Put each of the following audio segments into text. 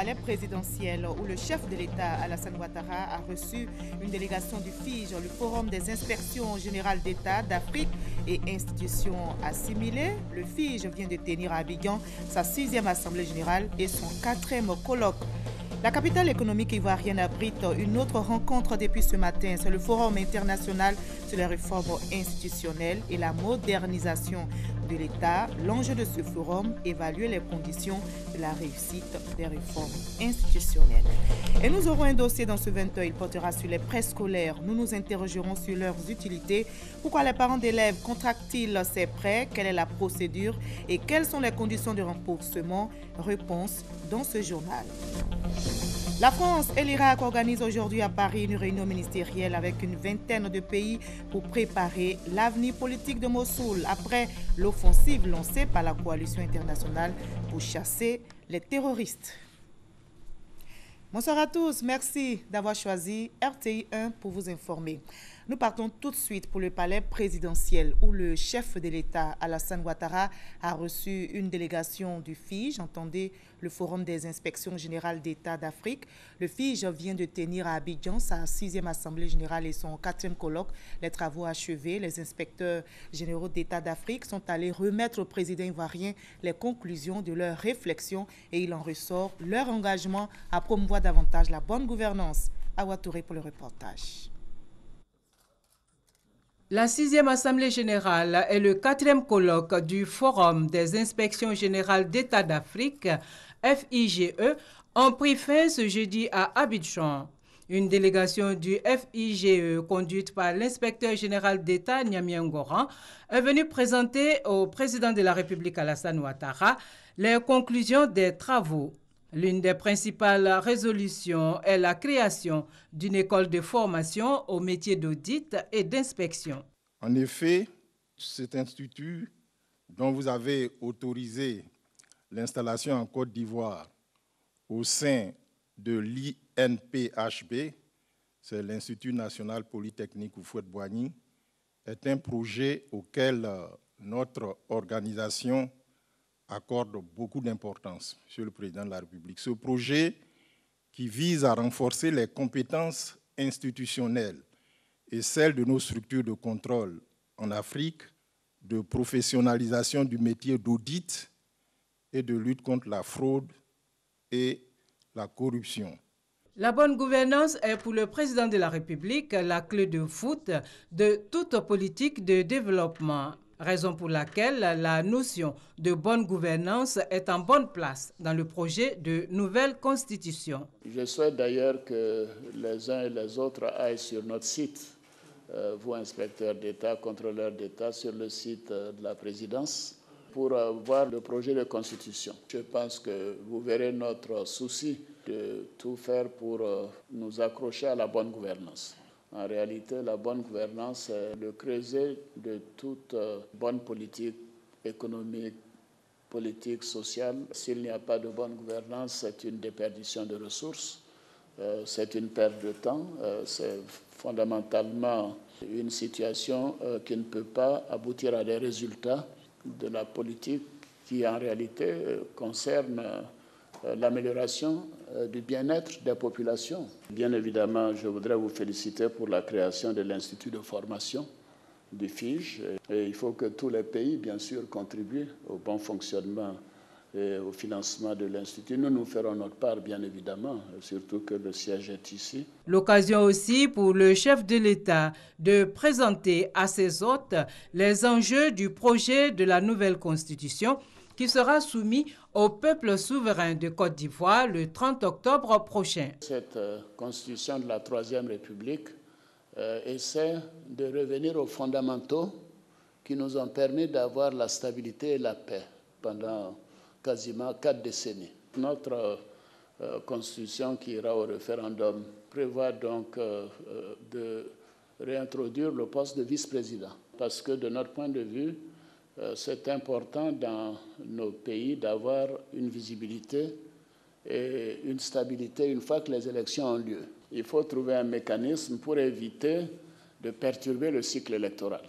palais présidentiel où le chef de l'État, Alassane Ouattara, a reçu une délégation du FIGE, le Forum des inspections générales d'État d'Afrique et institutions assimilées. Le FIGE vient de tenir à Abidjan sa 6e assemblée générale et son 4e colloque. La capitale économique ivoirienne abrite une autre rencontre depuis ce matin. C'est le Forum international sur les réformes institutionnelles et la modernisation de l'État. L'enjeu de ce forum, évaluer les conditions de la réussite des réformes institutionnelles. Et nous aurons un dossier dans ce 20h. Il portera sur les préscolaires. Nous nous interrogerons sur leurs utilités. Pourquoi les parents d'élèves contractent-ils ces prêts? Quelle est la procédure et quelles sont les conditions de remboursement? Réponse dans ce journal. La France et l'Irak organisent aujourd'hui à Paris une réunion ministérielle avec une vingtaine de pays pour préparer l'avenir politique de Mossoul après l'offensive lancée par la coalition internationale pour chasser les terroristes. Bonsoir à tous, merci d'avoir choisi RTI 1 pour vous informer. Nous partons tout de suite pour le palais présidentiel où le chef de l'État, Alassane Ouattara, a reçu une délégation du FIGE, entendez le Forum des inspections générales d'État d'Afrique. Le FIGE vient de tenir à Abidjan sa 6e assemblée générale et son 4e colloque. Les travaux achevés, les inspecteurs généraux d'État d'Afrique sont allés remettre au président ivoirien les conclusions de leurs réflexions et il en ressort leur engagement à promouvoir davantage la bonne gouvernance. Awa Touré pour le reportage. La 6e Assemblée générale est le 4e colloque du Forum des inspections générales d'État d'Afrique, FIGE, ont pris fin ce jeudi à Abidjan. Une délégation du FIGE, conduite par l'inspecteur général d'État Niamey Ngoran, est venue présenter au président de la République Alassane Ouattara les conclusions des travaux. L'une des principales résolutions est la création d'une école de formation au métier d'audit et d'inspection. En effet, cet institut dont vous avez autorisé l'installation en Côte d'Ivoire au sein de l'INPHB, c'est l'Institut national polytechnique Houphouët-Boigny, est un projet auquel notre organisation accorde beaucoup d'importance, Monsieur le Président de la République. Ce projet qui vise à renforcer les compétences institutionnelles et celles de nos structures de contrôle en Afrique, de professionnalisation du métier d'audit et de lutte contre la fraude et la corruption. La bonne gouvernance est pour le président de la République la clé de voûte de toute politique de développement. Raison pour laquelle la notion de bonne gouvernance est en bonne place dans le projet de nouvelle constitution. Je souhaite d'ailleurs que les uns et les autres aillent sur notre site, vous inspecteurs d'État, contrôleurs d'État, sur le site de la présidence pour voir le projet de constitution. Je pense que vous verrez notre souci de tout faire pour nous accrocher à la bonne gouvernance. En réalité, la bonne gouvernance est le creuset de toute bonne politique économique, politique, sociale. S'il n'y a pas de bonne gouvernance, c'est une déperdition de ressources, c'est une perte de temps, c'est fondamentalement une situation qui ne peut pas aboutir à des résultats de la politique qui en réalité concerne l'amélioration du bien-être des populations. Bien évidemment, je voudrais vous féliciter pour la création de l'Institut de formation du FIGE. Et il faut que tous les pays, bien sûr, contribuent au bon fonctionnement et au financement de l'Institut. Nous ferons notre part, bien évidemment, surtout que le siège est ici. L'occasion aussi pour le chef de l'État de présenter à ses hôtes les enjeux du projet de la nouvelle Constitution qui sera soumis au peuple souverain de Côte d'Ivoire le 30 octobre prochain. Cette constitution de la Troisième République essaie de revenir aux fondamentaux qui nous ont permis d'avoir la stabilité et la paix pendant quasiment 4 décennies. Notre constitution qui ira au référendum prévoit donc de réintroduire le poste de vice-président parce que de notre point de vue, c'est important dans nos pays d'avoir une visibilité et une stabilité une fois que les élections ont lieu. Il faut trouver un mécanisme pour éviter de perturber le cycle électoral.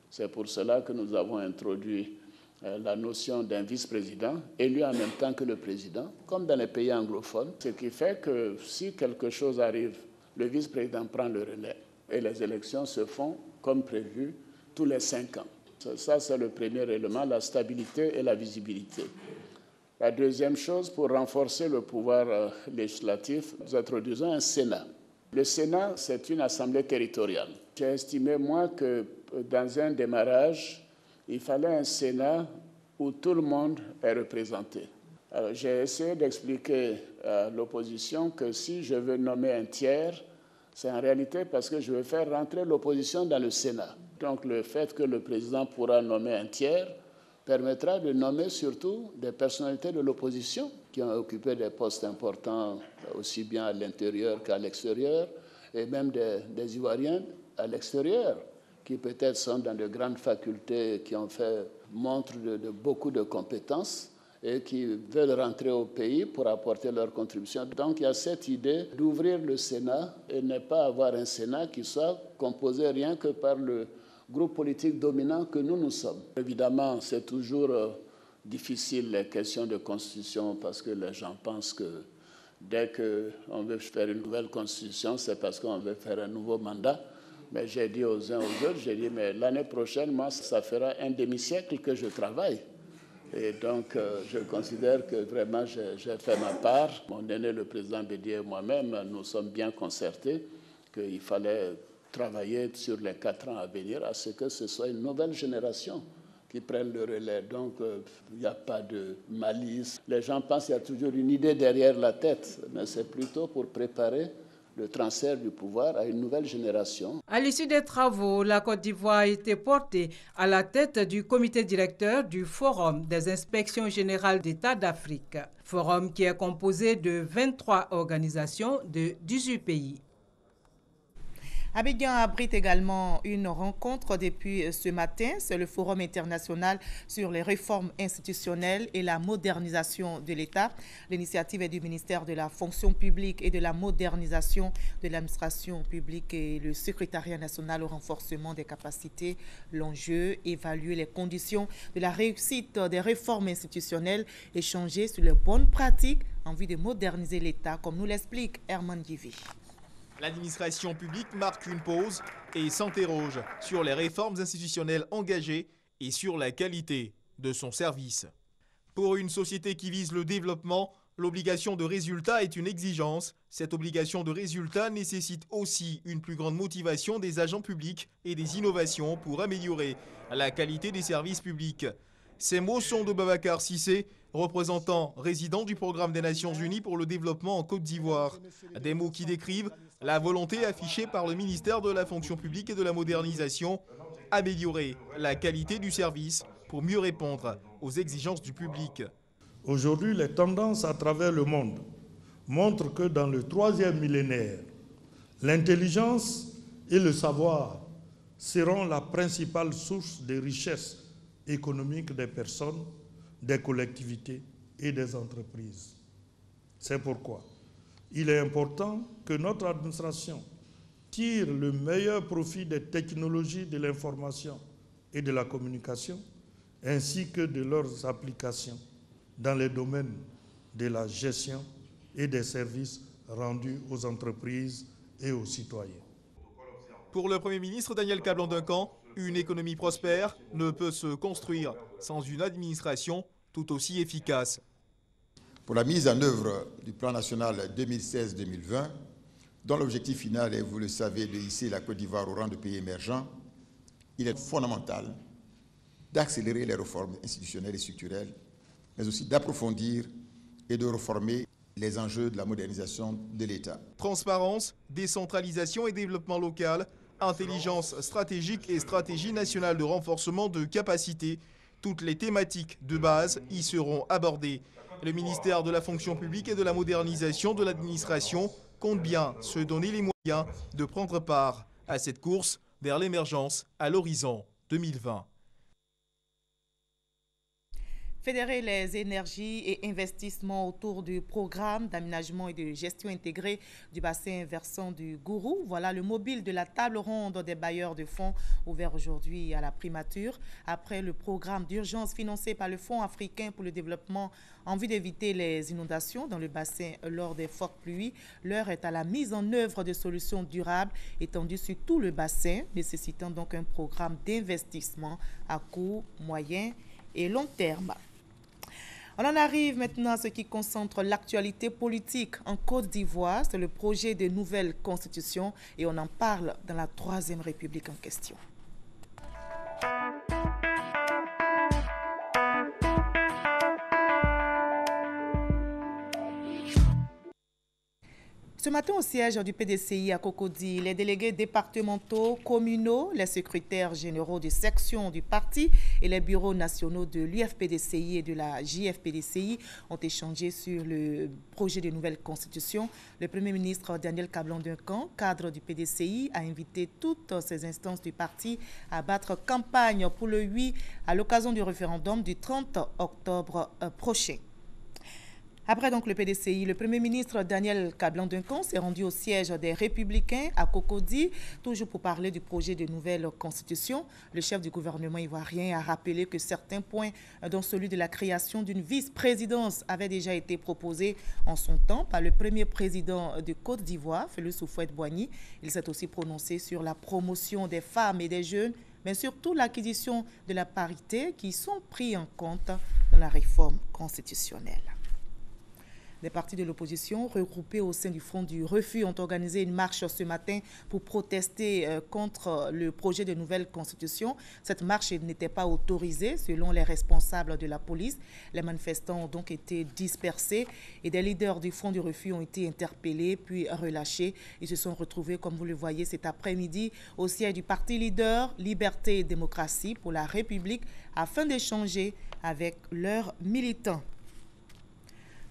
C'est pour cela que nous avons introduit la notion d'un vice-président, élu en même temps que le président, comme dans les pays anglophones, ce qui fait que si quelque chose arrive, le vice-président prend le relais et les élections se font comme prévu tous les 5 ans. Ça, c'est le premier élément, la stabilité et la visibilité. La deuxième chose, pour renforcer le pouvoir législatif, nous introduisons un Sénat. Le Sénat, c'est une assemblée territoriale. J'ai estimé, moi, que dans un démarrage, il fallait un Sénat où tout le monde est représenté. Alors, j'ai essayé d'expliquer à l'opposition que si je veux nommer un tiers, c'est en réalité parce que je veux faire rentrer l'opposition dans le Sénat. Donc le fait que le président pourra nommer un tiers permettra de nommer surtout des personnalités de l'opposition qui ont occupé des postes importants aussi bien à l'intérieur qu'à l'extérieur, et même des Ivoiriens à l'extérieur qui peut-être sont dans de grandes facultés, qui ont fait montre de beaucoup de compétences et qui veulent rentrer au pays pour apporter leur contribution. Donc il y a cette idée d'ouvrir le Sénat et ne pas avoir un Sénat qui soit composé rien que par le groupe politique dominant que nous sommes. Évidemment, c'est toujours difficile les questions de constitution parce que les gens pensent que dès qu'on veut faire une nouvelle constitution, c'est parce qu'on veut faire un nouveau mandat. Mais j'ai dit aux uns aux autres, j'ai dit, mais l'année prochaine, moi, ça fera un demi-siècle que je travaille. Et donc, je considère que vraiment, j'ai fait ma part. Mon aîné, le président Bédié et moi-même, nous sommes bien concertés qu'il fallait travailler sur les 4 ans à venir à ce que ce soit une nouvelle génération qui prenne le relais. Donc, il n'y a pas de malice. Les gens pensent qu'il y a toujours une idée derrière la tête, mais c'est plutôt pour préparer le transfert du pouvoir à une nouvelle génération. À l'issue des travaux, la Côte d'Ivoire a été portée à la tête du comité directeur du Forum des inspections générales d'État d'Afrique. Forum qui est composé de 23 organisations de 18 pays. Abidjan abrite également une rencontre depuis ce matin. C'est le Forum international sur les réformes institutionnelles et la modernisation de l'État. L'initiative est du ministère de la fonction publique et de la modernisation de l'administration publique et le secrétariat national au renforcement des capacités. L'enjeu, évaluer les conditions de la réussite des réformes institutionnelles, échanger sur les bonnes pratiques en vue de moderniser l'État, comme nous l'explique Herman Givi. L'administration publique marque une pause et s'interroge sur les réformes institutionnelles engagées et sur la qualité de son service. Pour une société qui vise le développement, l'obligation de résultat est une exigence. Cette obligation de résultat nécessite aussi une plus grande motivation des agents publics et des innovations pour améliorer la qualité des services publics. Ces mots sont de Babacar Cissé, représentant résident du Programme des Nations Unies pour le développement en Côte d'Ivoire. Des mots qui décrivent la volonté affichée par le ministère de la fonction publique et de la modernisation, améliorer la qualité du service pour mieux répondre aux exigences du public. Aujourd'hui, les tendances à travers le monde montrent que dans le 3e millénaire, l'intelligence et le savoir seront la principale source de richesse économique des personnes, des collectivités et des entreprises. C'est pourquoi il est important que notre administration tire le meilleur profit des technologies de l'information et de la communication, ainsi que de leurs applications dans les domaines de la gestion et des services rendus aux entreprises et aux citoyens. Pour le Premier ministre Daniel Kablan-Duncan, une économie prospère ne peut se construire sans une administration tout aussi efficace. Pour la mise en œuvre du plan national 2016-2020, dont l'objectif final est, vous le savez, de hisser la Côte d'Ivoire au rang de pays émergent, il est fondamental d'accélérer les réformes institutionnelles et structurelles, mais aussi d'approfondir et de réformer les enjeux de la modernisation de l'État. Transparence, décentralisation et développement local, intelligence stratégique et stratégie nationale de renforcement de capacités, toutes les thématiques de base y seront abordées. Le ministère de la fonction publique et de la modernisation de l'administration compte bien se donner les moyens de prendre part à cette course vers l'émergence à l'horizon 2020. Fédérer les énergies et investissements autour du programme d'aménagement et de gestion intégrée du bassin versant du Gourou. Voilà le mobile de la table ronde des bailleurs de fonds ouvert aujourd'hui à la primature. Après le programme d'urgence financé par le Fonds africain pour le développement en vue d'éviter les inondations dans le bassin lors des fortes pluies, l'heure est à la mise en œuvre de solutions durables étendues sur tout le bassin, nécessitant donc un programme d'investissement à court, moyen et long terme. On en arrive maintenant à ce qui concentre l'actualité politique en Côte d'Ivoire. C'est le projet de nouvelle constitution et on en parle dans la Troisième République en question. Ce matin, au siège du PDCI à Cocody, les délégués départementaux, communaux, les secrétaires généraux de section du parti et les bureaux nationaux de l'UFPDCI et de la JFPDCI ont échangé sur le projet de nouvelle constitution. Le Premier ministre Daniel Kablan-Duncan, cadre du PDCI, a invité toutes ces instances du parti à battre campagne pour le oui à l'occasion du référendum du 30 octobre prochain. Après donc le PDCI, le Premier ministre Daniel Kablan-Duncan s'est rendu au siège des Républicains à Cocody, toujours pour parler du projet de nouvelle constitution. Le chef du gouvernement ivoirien a rappelé que certains points, dont celui de la création d'une vice-présidence, avaient déjà été proposés en son temps par le premier président de Côte d'Ivoire, Félix Houphouët-Boigny. Il s'est aussi prononcé sur la promotion des femmes et des jeunes, mais surtout l'acquisition de la parité qui sont pris en compte dans la réforme constitutionnelle. Des partis de l'opposition regroupés au sein du Front du Refus ont organisé une marche ce matin pour protester contre le projet de nouvelle constitution. Cette marche n'était pas autorisée selon les responsables de la police. Les manifestants ont donc été dispersés et des leaders du Front du Refus ont été interpellés puis relâchés. Ils se sont retrouvés, comme vous le voyez, cet après-midi au siège du parti leader Liberté et Démocratie pour la République afin d'échanger avec leurs militants.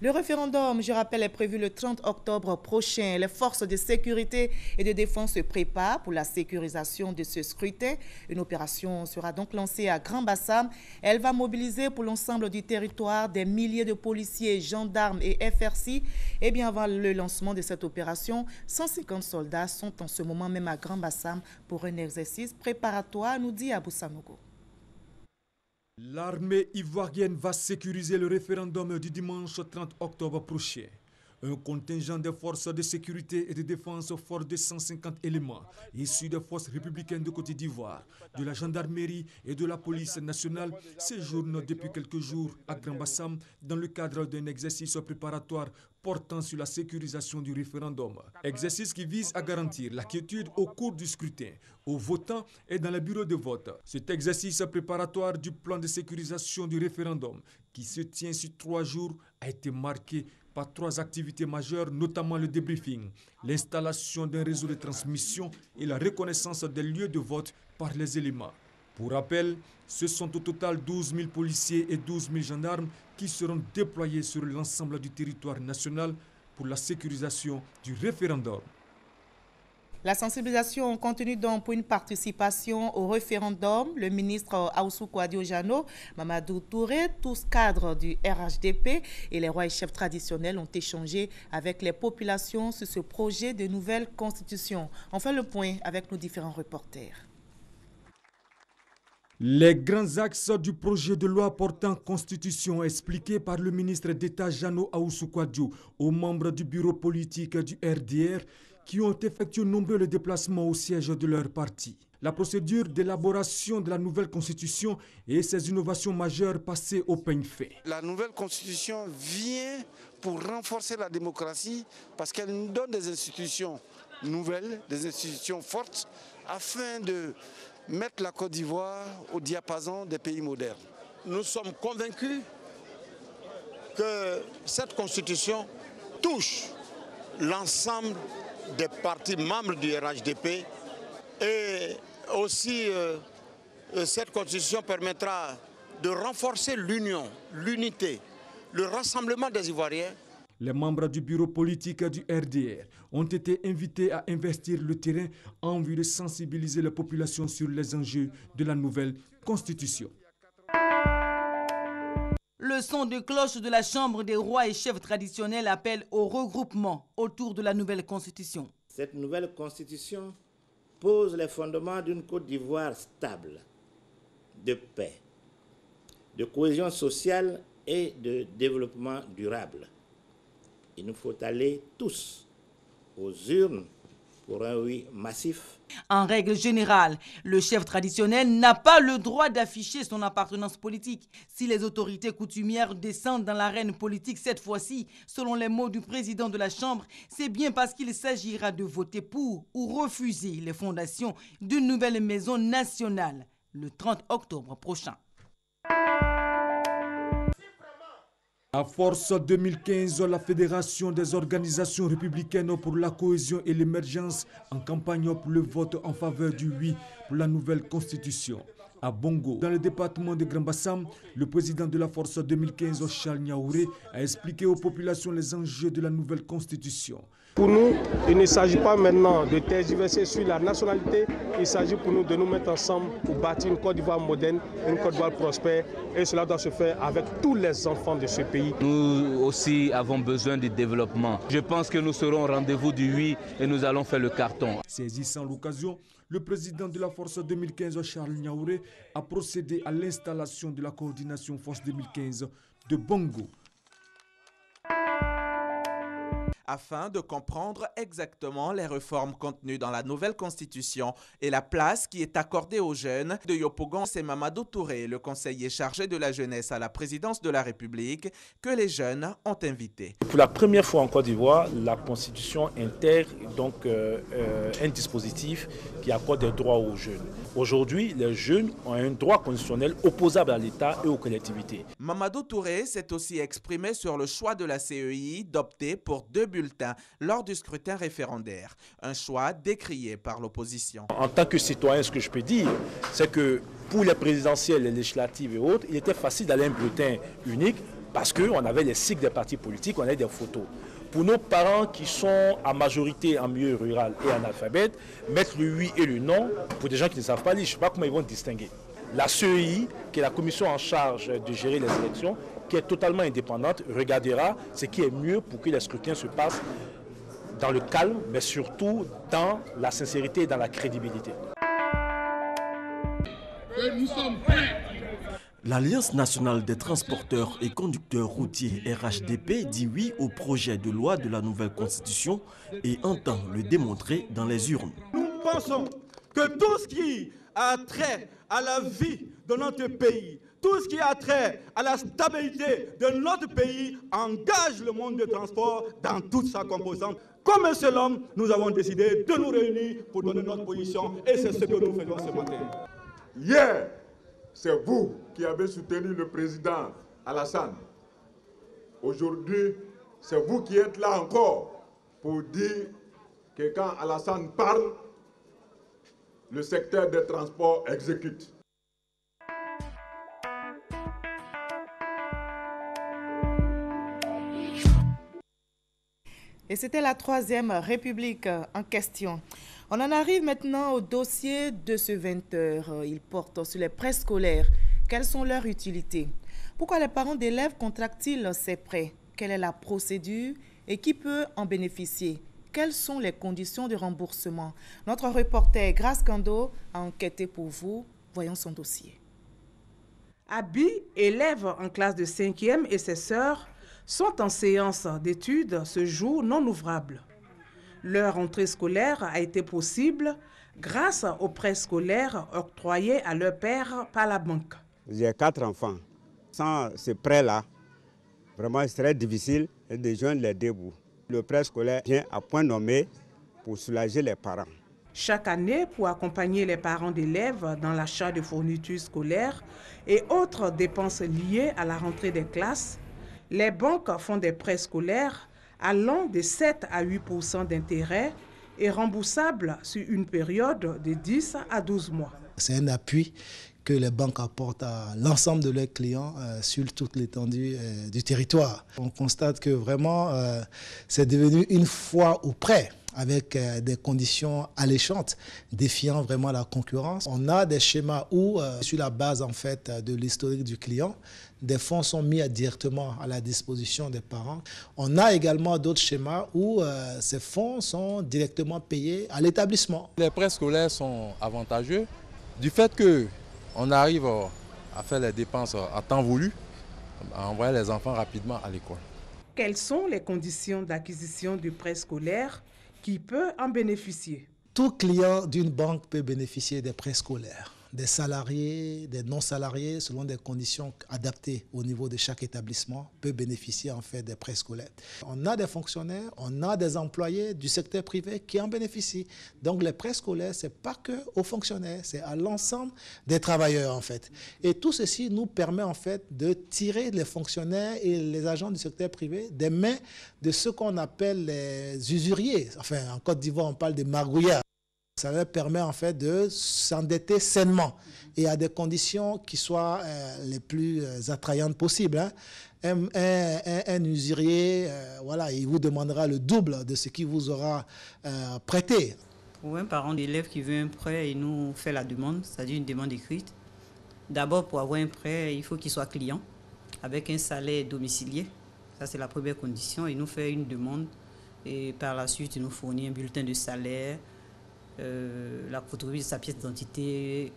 Le référendum, je rappelle, est prévu le 30 octobre prochain. Les forces de sécurité et de défense se préparent pour la sécurisation de ce scrutin. Une opération sera donc lancée à Grand-Bassam. Elle va mobiliser pour l'ensemble du territoire des milliers de policiers, gendarmes et FRC. Et bien avant le lancement de cette opération, 150 soldats sont en ce moment même à Grand-Bassam pour un exercice préparatoire, nous dit Abou Sanogo. L'armée ivoirienne va sécuriser le référendum du dimanche 30 octobre prochain. Un contingent de forces de sécurité et de défense fort de 150 éléments, issus des forces républicaines de Côte d'Ivoire, de la gendarmerie et de la police nationale, séjourne depuis quelques jours à Grand-Bassam dans le cadre d'un exercice préparatoire portant sur la sécurisation du référendum. Exercice qui vise à garantir la quiétude au cours du scrutin, aux votants et dans les bureaux de vote. Cet exercice préparatoire du plan de sécurisation du référendum, qui se tient sur 3 jours, a été marqué par 3 activités majeures, notamment le débriefing, l'installation d'un réseau de transmission et la reconnaissance des lieux de vote par les éléments. Pour rappel, ce sont au total 12 000 policiers et 12 000 gendarmes qui seront déployés sur l'ensemble du territoire national pour la sécurisation du référendum. La sensibilisation continue donc pour une participation au référendum. Le ministre Aoussou Kouadio-Jano, Mamadou Touré, tous cadres du RHDP et les rois et chefs traditionnels ont échangé avec les populations sur ce projet de nouvelle constitution. On fait le point avec nos différents reporters. Les grands axes du projet de loi portant constitution expliqués par le ministre d'État Jano Aoussou Kouadio aux membres du bureau politique du RDR qui ont effectué nombreux déplacements au siège de leur parti. La procédure d'élaboration de la nouvelle constitution et ses innovations majeures passées au peigne fin. La nouvelle constitution vient pour renforcer la démocratie parce qu'elle nous donne des institutions nouvelles, des institutions fortes, afin de mettre la Côte d'Ivoire au diapason des pays modernes. Nous sommes convaincus que cette constitution touche l'ensemble des partis membres du RHDP et aussi cette constitution permettra de renforcer l'union, l'unité, le rassemblement des Ivoiriens. Les membres du bureau politique du RDR ont été invités à investir le terrain en vue de sensibiliser la population sur les enjeux de la nouvelle constitution. Le son de cloche de la Chambre des rois et chefs traditionnels appelle au regroupement autour de la nouvelle constitution. Cette nouvelle constitution pose les fondements d'une Côte d'Ivoire stable, de paix, de cohésion sociale et de développement durable. Il nous faut aller tous aux urnes pour un oui massif. En règle générale, le chef traditionnel n'a pas le droit d'afficher son appartenance politique. Si les autorités coutumières descendent dans l'arène politique cette fois-ci, selon les mots du président de la Chambre, c'est bien parce qu'il s'agira de voter pour ou refuser les fondations d'une nouvelle maison nationale le 30 octobre prochain. À force 2015, la Fédération des organisations républicaines pour la cohésion et l'émergence en campagne pour le vote en faveur du oui pour la nouvelle constitution. À Bongo, dans le département de Grand Bassam, le président de la Force 2015, Charles Niaouré, a expliqué aux populations les enjeux de la nouvelle constitution. Pour nous, il ne s'agit pas maintenant de tergiverser sur la nationalité, il s'agit pour nous de nous mettre ensemble pour bâtir une Côte d'Ivoire moderne, une Côte d'Ivoire prospère, et cela doit se faire avec tous les enfants de ce pays. Nous aussi avons besoin de développement. Je pense que nous serons au rendez-vous du oui et nous allons faire le carton. Saisissant l'occasion, le président de la Force 2015, Charles Niaouré, a procédé à l'installation de la coordination Force 2015 de Bongo. Afin de comprendre exactement les réformes contenues dans la nouvelle constitution et la place qui est accordée aux jeunes, de Yopougon, c'est Mamadou Touré, le conseiller chargé de la jeunesse à la présidence de la République, que les jeunes ont invité. Pour la première fois en Côte d'Ivoire, la constitution intègre donc un dispositif qui accorde des droits aux jeunes. Aujourd'hui, les jeunes ont un droit constitutionnel opposable à l'État et aux collectivités. Mamadou Touré s'est aussi exprimé sur le choix de la CEI d'opter pour 2 bulletins lors du scrutin référendaire. Un choix décrié par l'opposition. En tant que citoyen, ce que je peux dire, c'est que pour les présidentielles, les législatives et autres, il était facile d'aller un bulletin unique parce qu'on avait les cycles des partis politiques, on avait des photos. Pour nos parents qui sont en majorité en milieu rural et analphabètes, mettre le oui et le non, pour des gens qui ne savent pas lire, je ne sais pas comment ils vont distinguer. La CEI, qui est la commission en charge de gérer les élections, qui est totalement indépendante, regardera ce qui est mieux pour que les scrutins se passent dans le calme, mais surtout dans la sincérité et dans la crédibilité. Nous sommes prêts. L'Alliance nationale des transporteurs et conducteurs routiers RHDP dit oui au projet de loi de la nouvelle constitution et entend le démontrer dans les urnes. Nous pensons que tout ce qui a trait à la vie de notre pays, tout ce qui a trait à la stabilité de notre pays engage le monde du transport dans toute sa composante. Comme un seul homme, nous avons décidé de nous réunir pour donner notre position et c'est ce que nous faisons ce matin. Hier, c'est vous qui avez soutenu le président Alassane. Aujourd'hui, c'est vous qui êtes là encore pour dire que quand Alassane parle, le secteur des transports exécute. Et c'était la 3e République en question. On en arrive maintenant au dossier de ce 20h. Il porte sur les préscolaires. Quelles sont leurs utilités? Pourquoi les parents d'élèves contractent-ils ces prêts? Quelle est la procédure et qui peut en bénéficier? Quelles sont les conditions de remboursement? Notre reporter Grace Kando a enquêté pour vous. Voyons son dossier. Abi, élève en classe de 5e, et ses sœurs sont en séance d'études ce jour non ouvrable. Leur entrée scolaire a été possible grâce aux prêts scolaires octroyés à leur père par la banque. J'ai 4 enfants. Sans ce prêt-là, vraiment, il serait difficile de joindre les deux bouts. Le prêt scolaire vient à point nommé pour soulager les parents. Chaque année, pour accompagner les parents d'élèves dans l'achat de fournitures scolaires et autres dépenses liées à la rentrée des classes, les banques font des prêts scolaires allant de 7 à 8% d'intérêt et remboursables sur une période de 10 à 12 mois. C'est un appui que les banques apportent à l'ensemble de leurs clients sur toute l'étendue du territoire. On constate que vraiment c'est devenu une fois ou près, avec des conditions alléchantes, défiant vraiment la concurrence. On a des schémas où, sur la base en fait de l'historique du client, des fonds sont mis directement à la disposition des parents. On a également d'autres schémas où ces fonds sont directement payés à l'établissement. Les prêts scolaires sont avantageux du fait qu'on arrive à faire les dépenses à temps voulu, à envoyer les enfants rapidement à l'école. Quelles sont les conditions d'acquisition du prêt scolaire? Qui peut en bénéficier? Tout client d'une banque peut bénéficier des prêts scolaires. Des salariés, des non-salariés, selon des conditions adaptées au niveau de chaque établissement, peut bénéficier en fait des prêts scolaires. On a des fonctionnaires, on a des employés du secteur privé qui en bénéficient. Donc les prêts scolaires, ce n'est pas que aux fonctionnaires, c'est à l'ensemble des travailleurs en fait. Et tout ceci nous permet en fait de tirer les fonctionnaires et les agents du secteur privé des mains de ce qu'on appelle les usuriers. Enfin, en Côte d'Ivoire, on parle de margouillards. Ça leur permet en fait de s'endetter sainement et à des conditions qui soient les plus attrayantes possibles. Hein. Un usurier, voilà, il vous demandera le double de ce qu'il vous aura prêté. Pour un parent d'élève qui veut un prêt, il nous fait la demande, c'est-à-dire une demande écrite. D'abord, pour avoir un prêt, il faut qu'il soit client avec un salaire domicilié. Ça, c'est la première condition. Il nous fait une demande et par la suite, il nous fournit un bulletin de salaire, la photocopie de sa pièce d'identité,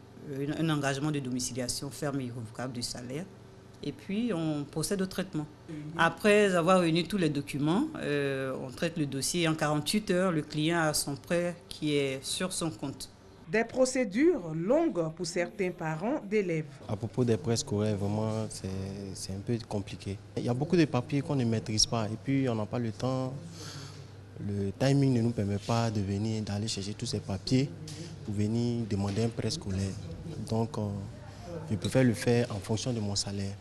un engagement de domiciliation ferme et irrévocable du salaire. Et puis, on procède au traitement. Après avoir réuni tous les documents, on traite le dossier. En 48 heures, le client a son prêt qui est sur son compte. Des procédures longues pour certains parents d'élèves. À propos des prêts scolaires, vraiment, c'est un peu compliqué. Il y a beaucoup de papiers qu'on ne maîtrise pas et puis on n'a pas le temps. Le timing ne nous permet pas d'aller chercher tous ces papiers pour venir demander un prêt scolaire. Donc, je préfère le faire en fonction de mon salaire.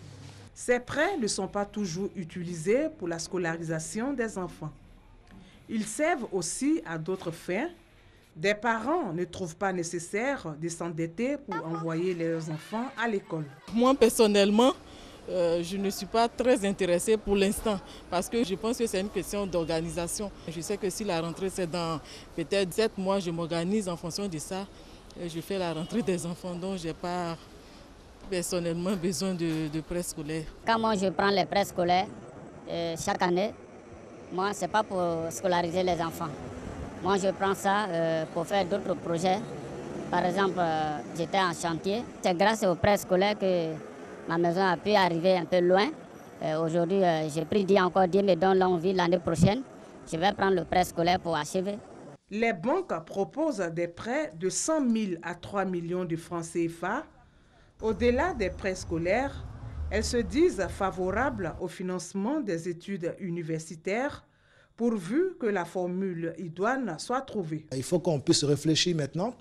Ces prêts ne sont pas toujours utilisés pour la scolarisation des enfants. Ils servent aussi à d'autres fins. Des parents ne trouvent pas nécessaire de s'endetter pour envoyer leurs enfants à l'école. Moi, personnellement, je ne suis pas très intéressée pour l'instant parce que je pense que c'est une question d'organisation. Je sais que si la rentrée c'est dans peut-être 7 mois, je m'organise en fonction de ça. Je fais la rentrée des enfants, donc je n'ai pas personnellement besoin de prêts scolaires. Quand moi je prends les prêts scolaires chaque année, moi ce n'est pas pour scolariser les enfants. Moi je prends ça pour faire d'autres projets. Par exemple, j'étais en chantier. C'est grâce aux prêts scolaires que ma maison a pu arriver un peu loin. Aujourd'hui, j'ai pris encore Dieu me donne l'envie l'année prochaine. Je vais prendre le prêt scolaire pour achever. Les banques proposent des prêts de 100 000 à 3 millions de francs CFA. Au-delà des prêts scolaires, elles se disent favorables au financement des études universitaires, pourvu que la formule idoine soit trouvée. Il faut qu'on puisse réfléchir maintenant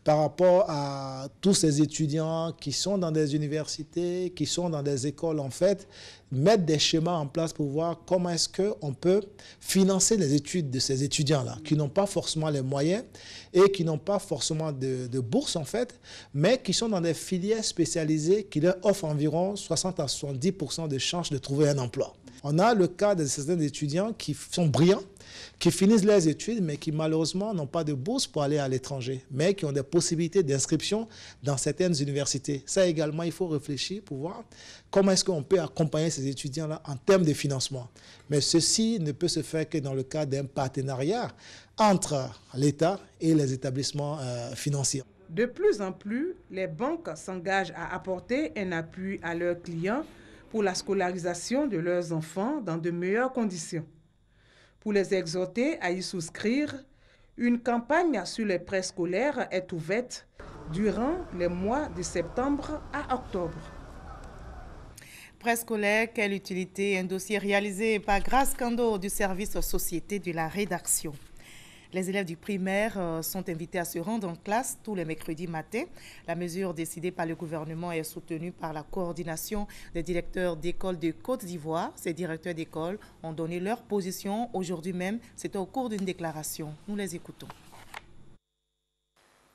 par rapport à tous ces étudiants qui sont dans des universités, qui sont dans des écoles, en fait, mettre des schémas en place pour voir comment est-ce qu'on peut financer les études de ces étudiants-là, qui n'ont pas forcément les moyens et qui n'ont pas forcément de bourse, en fait, mais qui sont dans des filières spécialisées qui leur offrent environ 60 à 70% de chances de trouver un emploi. On a le cas de certains étudiants qui sont brillants, qui finissent leurs études, mais qui malheureusement n'ont pas de bourse pour aller à l'étranger, mais qui ont des possibilités d'inscription dans certaines universités. Ça également, il faut réfléchir pour voir comment est-ce qu'on peut accompagner ces étudiants-là en termes de financement. Mais ceci ne peut se faire que dans le cadre d'un partenariat entre l'État et les établissements financiers. De plus en plus, les banques s'engagent à apporter un appui à leurs clients pour la scolarisation de leurs enfants dans de meilleures conditions. Pour les exhorter à y souscrire, une campagne sur les prêts scolaires est ouverte durant les mois de septembre à octobre. Prêt scolaire, quelle utilité? Un dossier réalisé par Grace Kando du service Société de la rédaction. Les élèves du primaire sont invités à se rendre en classe tous les mercredis matins. La mesure décidée par le gouvernement est soutenue par la coordination des directeurs d'école de Côte d'Ivoire. Ces directeurs d'école ont donné leur position aujourd'hui même. C'était au cours d'une déclaration. Nous les écoutons.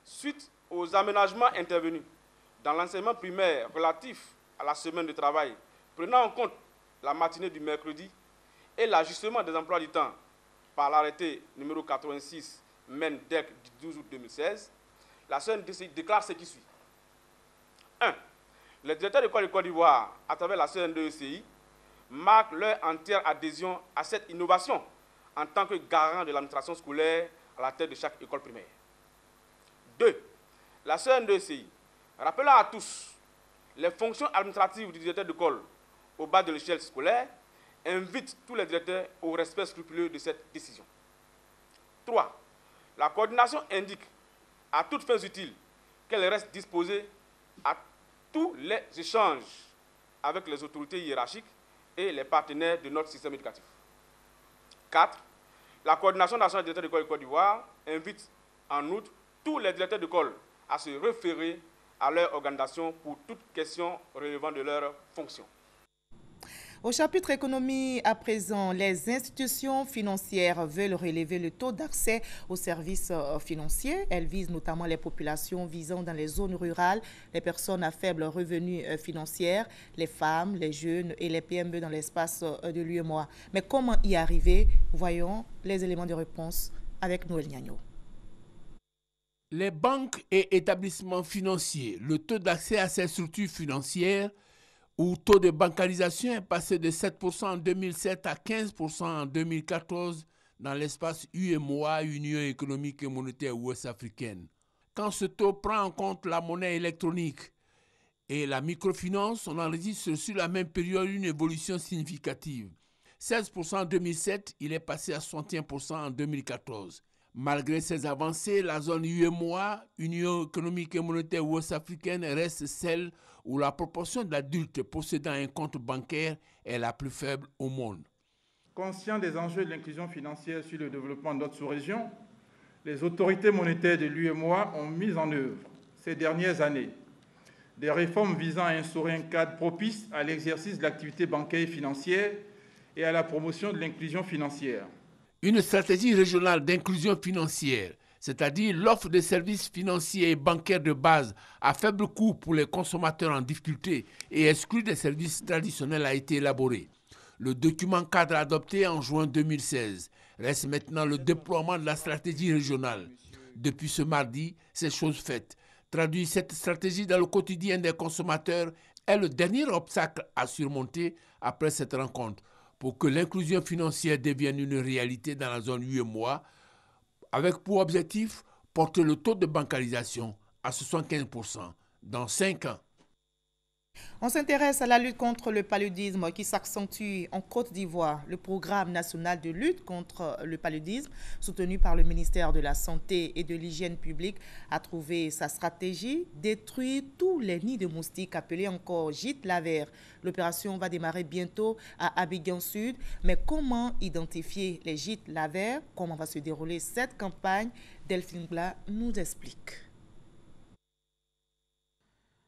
Suite aux aménagements intervenus dans l'enseignement primaire relatif à la semaine de travail, prenant en compte la matinée du mercredi et l'ajustement des emplois du temps par l'arrêté numéro 86 MEN-DEC du 12 août 2016, la CNDC déclare ce qui suit. 1. Les directeurs d'école de Côte d'Ivoire, à travers la CNDECI, marquent leur entière adhésion à cette innovation en tant que garant de l'administration scolaire à la tête de chaque école primaire. 2. La CNDECI, rappelant à tous les fonctions administratives du directeur d'école au bas de l'échelle scolaire, invite tous les directeurs au respect scrupuleux de cette décision. 3. La coordination indique, à toutes fins utiles, qu'elle reste disposée à tous les échanges avec les autorités hiérarchiques et les partenaires de notre système éducatif. 4. La coordination nationale des directeurs d'école de Côte d'Ivoire invite en outre tous les directeurs d'école à se référer à leur organisation pour toute question relevant de leurs fonctions. Au chapitre économie, à présent, les institutions financières veulent relever le taux d'accès aux services financiers. Elles visent notamment les populations visant dans les zones rurales, les personnes à faible revenu financier, les femmes, les jeunes et les PME dans l'espace de l'UEMOA. Mais comment y arriver? Voyons les éléments de réponse avec Noël Niagno. Les banques et établissements financiers, le taux d'accès à ces structures financières où taux de bancarisation est passé de 7% en 2007 à 15% en 2014 dans l'espace UEMOA, Union économique et monétaire ouest-africaine. Quand ce taux prend en compte la monnaie électronique et la microfinance, on enregistre sur la même période une évolution significative. 16% en 2007, il est passé à 61% en 2014. Malgré ces avancées, la zone UEMOA, Union économique et monétaire ouest-africaine, reste celle où la proportion d'adultes possédant un compte bancaire est la plus faible au monde. Conscients des enjeux de l'inclusion financière sur le développement de notre sous-région, les autorités monétaires de l'UEMOA ont mis en œuvre ces dernières années des réformes visant à instaurer un cadre propice à l'exercice de l'activité bancaire et financière et à la promotion de l'inclusion financière. Une stratégie régionale d'inclusion financière, c'est-à-dire l'offre de services financiers et bancaires de base à faible coût pour les consommateurs en difficulté et exclus des services traditionnels, a été élaborée. Le document cadre adopté en juin 2016 reste maintenant le déploiement de la stratégie régionale. Depuis ce mardi, c'est chose faite. Traduire cette stratégie dans le quotidien des consommateurs est le dernier obstacle à surmonter après cette rencontre pour que l'inclusion financière devienne une réalité dans la zone UEMOA, avec pour objectif porter le taux de bancarisation à 75% dans 5 ans. On s'intéresse à la lutte contre le paludisme qui s'accentue en Côte d'Ivoire. Le programme national de lutte contre le paludisme, soutenu par le ministère de la Santé et de l'Hygiène publique, a trouvé sa stratégie: détruire tous les nids de moustiques appelés encore gîtes lavaires. L'opération va démarrer bientôt à Abidjan Sud. Mais comment identifier les gîtes lavaires? Comment va se dérouler cette campagne? Delphine Gla nous explique.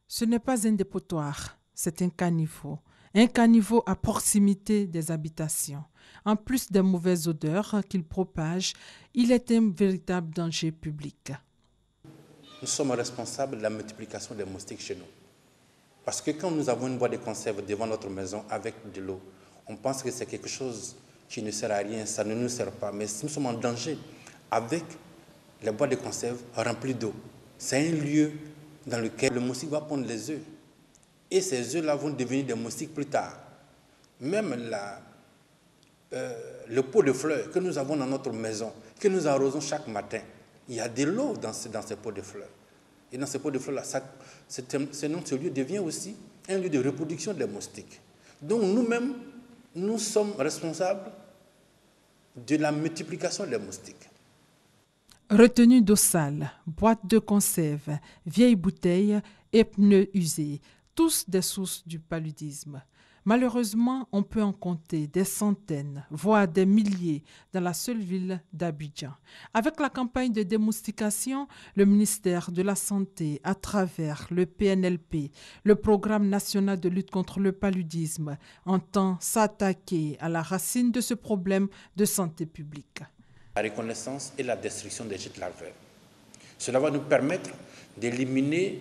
Ce n'est pas un dépotoir, c'est un caniveau. Un caniveau à proximité des habitations. En plus des mauvaises odeurs qu'il propage, il est un véritable danger public. Nous sommes responsables de la multiplication des moustiques chez nous. Parce que quand nous avons une boîte de conserve devant notre maison avec de l'eau, on pense que c'est quelque chose qui ne sert à rien, ça ne nous sert pas. Mais nous sommes en danger avec les boîtes de conserve remplies d'eau. C'est un lieu dans lequel le moustique va pondre les œufs. Et ces œufs-là vont devenir des moustiques plus tard. Même le pot de fleurs que nous avons dans notre maison, que nous arrosons chaque matin, il y a de l'eau dans ces pots de fleurs. Et dans ces pots de fleurs-là, ce lieu devient aussi un lieu de reproduction des moustiques. Donc nous-mêmes, nous sommes responsables de la multiplication des moustiques. Retenue d'eau sale, boîtes de conserve, vieilles bouteilles et pneus usés, tous des sources du paludisme. Malheureusement, on peut en compter des centaines, voire des milliers dans la seule ville d'Abidjan. Avec la campagne de démoustication, le ministère de la Santé, à travers le PNLP, le Programme national de lutte contre le paludisme, entend s'attaquer à la racine de ce problème de santé publique. La reconnaissance et la destruction des gîtes larvaires. Cela va nous permettre d'éliminer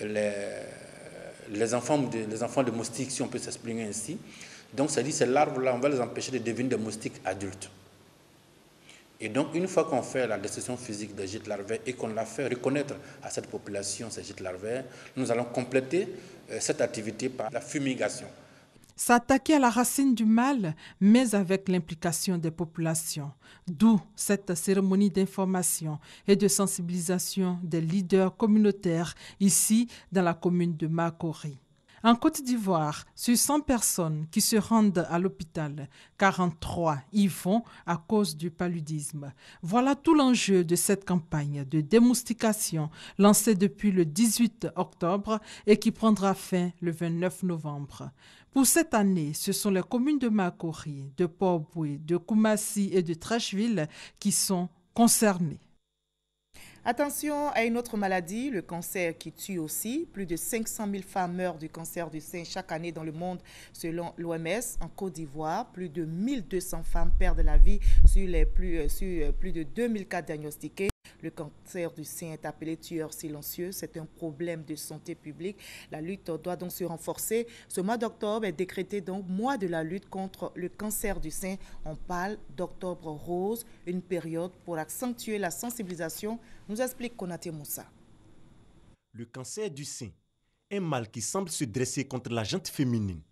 les enfants de moustiques, si on peut s'exprimer ainsi. Donc, ça dit ces larves-là, on va les empêcher de devenir des moustiques adultes. Et donc, une fois qu'on fait la destruction physique des gîtes larvaires et qu'on l'a fait reconnaître à cette population, ces gîtes larvaires, nous allons compléter cette activité par la fumigation. S'attaquer à la racine du mal, mais avec l'implication des populations. D'où cette cérémonie d'information et de sensibilisation des leaders communautaires ici dans la commune de Makori. En Côte d'Ivoire, sur 100 personnes qui se rendent à l'hôpital, 43 y vont à cause du paludisme. Voilà tout l'enjeu de cette campagne de démoustication lancée depuis le 18 octobre et qui prendra fin le 29 novembre. Pour cette année, ce sont les communes de Makori, de Port-Boué, de Koumassi et de Trècheville qui sont concernées. Attention à une autre maladie, le cancer qui tue aussi. Plus de 500 000 femmes meurent du cancer du sein chaque année dans le monde selon l'OMS. En Côte d'Ivoire, plus de 1200 femmes perdent la vie sur plus de 2000 cas diagnostiqués. Le cancer du sein est appelé tueur silencieux. C'est un problème de santé publique. La lutte doit donc se renforcer. Ce mois d'octobre est décrété donc mois de la lutte contre le cancer du sein. On parle d'octobre rose, une période pour accentuer la sensibilisation, nous explique Konaté Moussa. Le cancer du sein, un mal qui semble se dresser contre la gente féminine.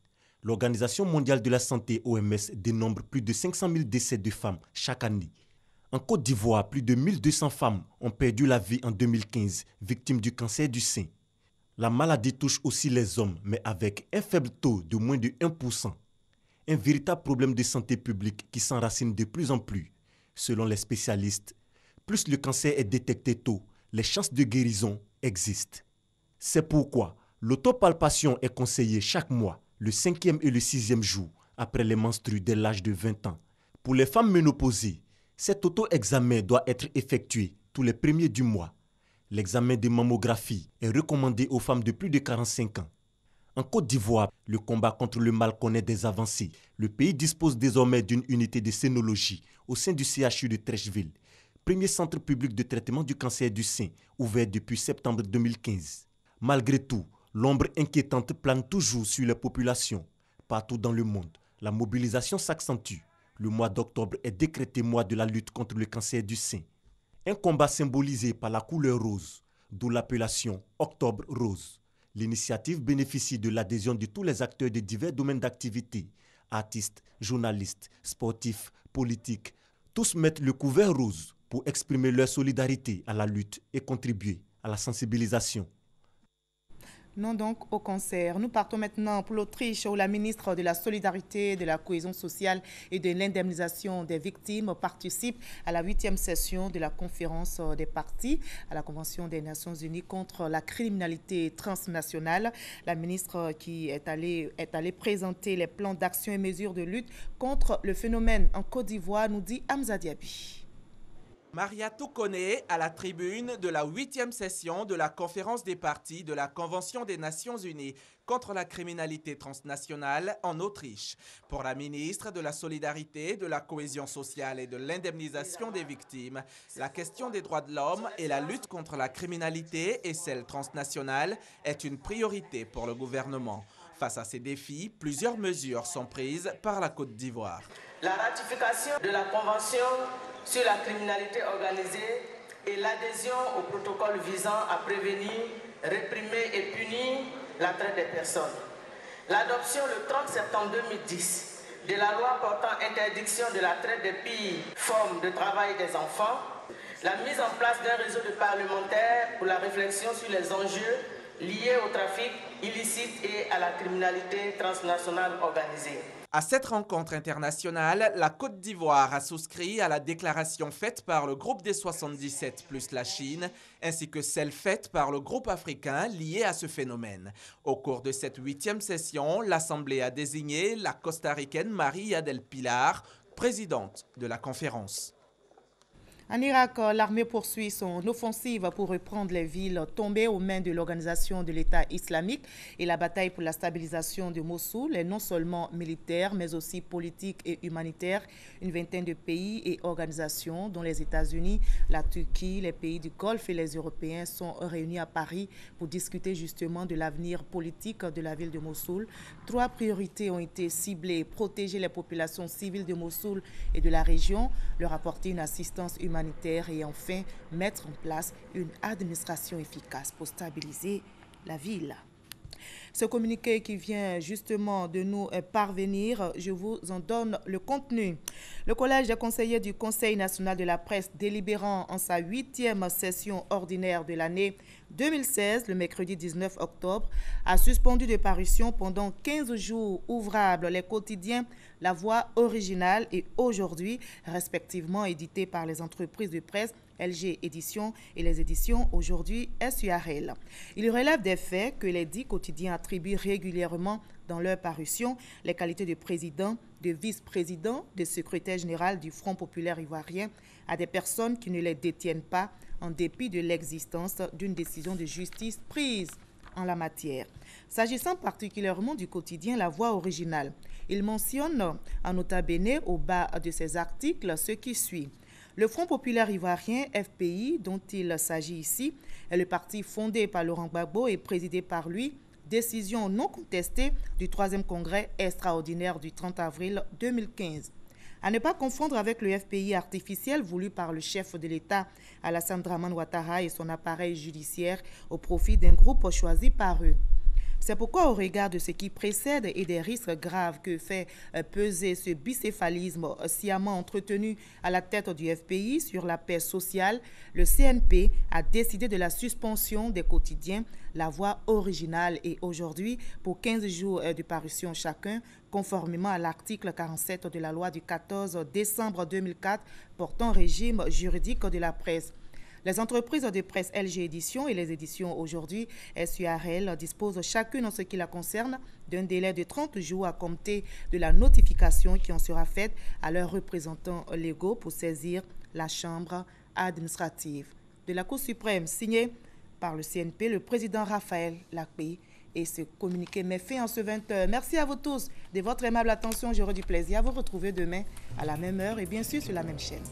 L'Organisation mondiale de la santé, OMS, dénombre plus de 500 000 décès de femmes chaque année. En Côte d'Ivoire, plus de 1200 femmes ont perdu la vie en 2015, victimes du cancer du sein. La maladie touche aussi les hommes, mais avec un faible taux de moins de 1%. Un véritable problème de santé publique qui s'enracine de plus en plus. Selon les spécialistes, plus le cancer est détecté tôt, les chances de guérison existent. C'est pourquoi l'autopalpation est conseillée chaque mois, le 5e et le 6e jour, après les menstrues dès l'âge de 20 ans. Pour les femmes ménopausées, cet auto-examen doit être effectué tous les premiers du mois. L'examen de mammographie est recommandé aux femmes de plus de 45 ans. En Côte d'Ivoire, le combat contre le mal connaît des avancées. Le pays dispose désormais d'une unité de sénologie au sein du CHU de Trècheville, premier centre public de traitement du cancer du sein, ouvert depuis septembre 2015. Malgré tout, l'ombre inquiétante plane toujours sur les populations. Partout dans le monde, la mobilisation s'accentue. Le mois d'octobre est décrété mois de la lutte contre le cancer du sein. Un combat symbolisé par la couleur rose, d'où l'appellation Octobre Rose. L'initiative bénéficie de l'adhésion de tous les acteurs de divers domaines d'activité, artistes, journalistes, sportifs, politiques. Tous mettent le couvert rose pour exprimer leur solidarité à la lutte et contribuer à la sensibilisation. Non donc au cancer. Nous partons maintenant pour l'Autriche où la ministre de la Solidarité, de la Cohésion sociale et de l'indemnisation des victimes participe à la 8e session de la conférence des parties à la Convention des Nations Unies contre la criminalité transnationale. La ministre qui est allée présenter les plans d'action et mesures de lutte contre le phénomène en Côte d'Ivoire, nous dit Hamza Diaby. Maria Toukone à la tribune de la 8e session de la conférence des parties de la Convention des Nations Unies contre la criminalité transnationale en Autriche. Pour la ministre de la Solidarité, de la Cohésion sociale et de l'indemnisation des victimes, la question des droits de l'homme et la lutte contre la criminalité et celle transnationale est une priorité pour le gouvernement. Face à ces défis, plusieurs mesures sont prises par la Côte d'Ivoire. La ratification de la Convention sur la criminalité organisée et l'adhésion au protocole visant à prévenir, réprimer et punir la traite des personnes. L'adoption le 30 septembre 2010 de la loi portant interdiction de la traite des pires formes de travail des enfants. La mise en place d'un réseau de parlementaires pour la réflexion sur les enjeux liés au trafic illicite et à la criminalité transnationale organisée. À cette rencontre internationale, la Côte d'Ivoire a souscrit à la déclaration faite par le groupe des 77 plus la Chine, ainsi que celle faite par le groupe africain lié à ce phénomène. Au cours de cette 8e session, l'Assemblée a désigné la costaricaine Maria del Pilar, présidente de la conférence. En Irak, l'armée poursuit son offensive pour reprendre les villes tombées aux mains de l'organisation de l'État islamique et la bataille pour la stabilisation de Mossoul est non seulement militaire mais aussi politique et humanitaire. Une vingtaine de pays et organisations dont les États-Unis, la Turquie, les pays du Golfe et les Européens sont réunis à Paris pour discuter justement de l'avenir politique de la ville de Mossoul. 3 priorités ont été ciblées: protéger les populations civiles de Mossoul et de la région, leur apporter une assistance humanitaire et enfin mettre en place une administration efficace pour stabiliser la ville. Ce communiqué qui vient justement de nous parvenir, je vous en donne le contenu. Le Collège des conseillers du Conseil national de la presse délibérant en sa 8e session ordinaire de l'année 2016, le mercredi 19 octobre, a suspendu de parution pendant 15 jours ouvrables les quotidiens La Voix originale et Aujourd'hui, respectivement édités par les entreprises de presse LG Éditions et les éditions Aujourd'hui SURL. Il relève des faits que les 10 quotidiens attribuent régulièrement dans leur parution les qualités de président, de vice-président, de secrétaire général du Front populaire ivoirien à des personnes qui ne les détiennent pas en dépit de l'existence d'une décision de justice prise en la matière. S'agissant particulièrement du quotidien La Voix originale, il mentionne en nota bene au bas de ses articles ce qui suit. Le Front populaire ivoirien, FPI, dont il s'agit ici, est le parti fondé par Laurent Gbagbo et présidé par lui. Décision non contestée du 3e congrès extraordinaire du 30 avril 2015. À ne pas confondre avec le FPI artificiel voulu par le chef de l'État, Alassane Dramane Ouattara, et son appareil judiciaire au profit d'un groupe choisi par eux. C'est pourquoi, au regard de ce qui précède et des risques graves que fait peser ce bicéphalisme sciemment entretenu à la tête du FPI sur la paix sociale, le CNP a décidé de la suspension des quotidiens La Voix originale et Aujourd'hui pour 15 jours de parution chacun, conformément à l'article 47 de la loi du 14 décembre 2004 portant régime juridique de la presse. Les entreprises de presse LG Éditions et les éditions Aujourd'hui SURL disposent chacune en ce qui la concerne d'un délai de 30 jours à compter de la notification qui en sera faite à leurs représentants légaux pour saisir la chambre administrative de la Cour suprême, signé par le CNP, le président Raphaël Lacpé. Et ce communiqué met fin en ce 20h. Merci à vous tous de votre aimable attention. J'aurai du plaisir à vous retrouver demain à la même heure et bien sûr sur la même chaîne.